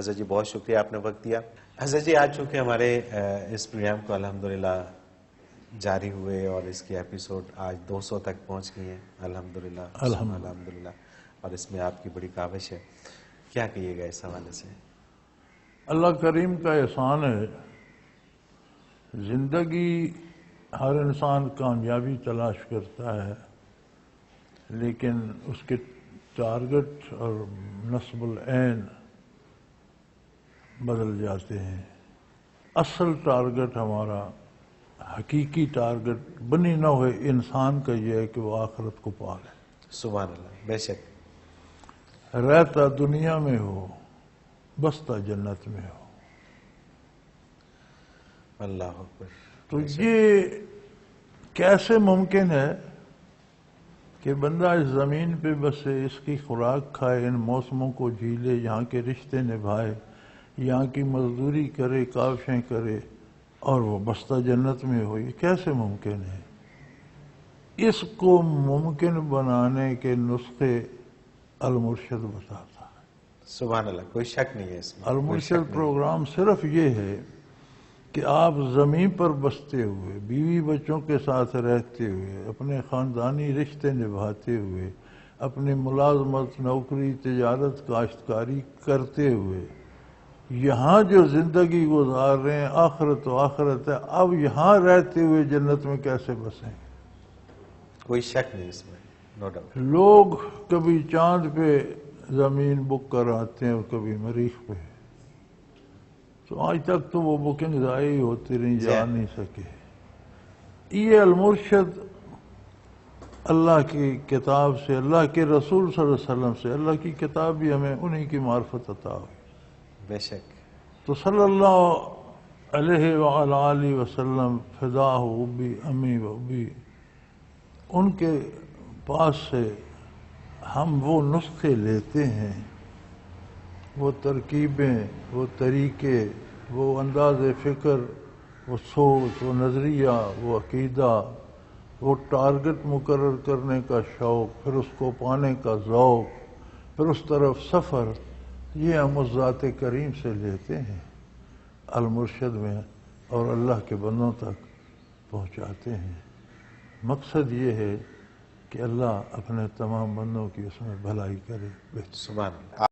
حضرت جی بہت شکریہ آپ نے وقت دیا. حضرت جی آج چونکہ ہمارے اس پروگرام کو الحمدللہ جاری ہوئے اور اس کی ایپیسوڈ آج 200 تک پہنچ گئی ہیں الحمدللہ الحمدللہ، اور اس میں آپ کی بڑی کاوش ہے. کیا کہیے گا اس حوالے سے؟ اللہ کریم کا احسان ہے. زندگی ہر انسان کامیابی تلاش کرتا ہے، لیکن اس کے ٹارگٹ اور نصب العین بدل جاتے ہیں. اصل ٹارگٹ ہمارا، حقیقی ٹارگٹ بنی نہ ہوئے انسان کا یہ ہے کہ وہ آخرت کو پا لے. سبحان اللہ، بے شک. رہتا دنیا میں ہو، بستا جنت میں ہو. اللہ اکبر. تو یہ کیسے ممکن ہے کہ بندہ اس زمین پہ بسے، اس کی خوراک کھائے، ان موسموں کو جھیلے، یہاں کے رشتے نبھائے، یہاں کی مزدوری کرے، کاوشیں کرے، اور وہ بستہ جنت میں ہو؟ یہ کیسے ممکن ہے؟ اس کو ممکن بنانے کے نسخے المرشد بتاتا ہے. سبحان اللہ، کوئی شک نہیں ہے اس میں. المرشد پروگرام صرف یہ ہے کہ آپ زمین پر بستے ہوئے، بیوی بچوں کے ساتھ رہتے ہوئے، اپنے خاندانی رشتے نبھاتے ہوئے، اپنی ملازمت، نوکری، تجارت، کاشتکاری کرتے ہوئے یہاں جو زندگی گزار رہے ہیں، آخرت و آخرت ہے، اب یہاں رہتے ہوئے جنت میں کیسے بسیں؟ کوئی شک نہیں اس میں، نو ڈاؤٹ. لوگ کبھی چاند پہ زمین بک کر آتے ہیں اور کبھی مریخ پہ. تو آج تک تو وہ بکنگ ضائع ہوتی رہی، جا نہیں سکے. یہ المرشد اللہ کی کتاب سے، اللہ کے رسول صلی اللہ علیہ وسلم سے، اللہ کی کتاب بھی ہمیں انہی کی معرفت عطا ہوئی. بے شک. تو صلی اللہ علیہ وعلی آلہ وسلم فداہ ابی امی و ابی، ان کے پاس سے ہم وہ نسخے لیتے ہیں، وہ ترکیبیں، وہ طریقے، وہ انداز فکر، وہ سوچ، وہ نظریہ، وہ عقیدہ، وہ ٹارگٹ مقرر کرنے کا شوق، پھر اس کو پانے کا ذوق، پھر اس طرف سفر، یہ ہم اس ذات کریم سے لیتے ہیں، المرشد میں، اور اللہ کے بندوں تک پہنچاتے ہیں. مقصد یہ ہے کہ اللہ اپنے تمام بندوں کی اس میں بھلائی کرے. سبحان اللہ.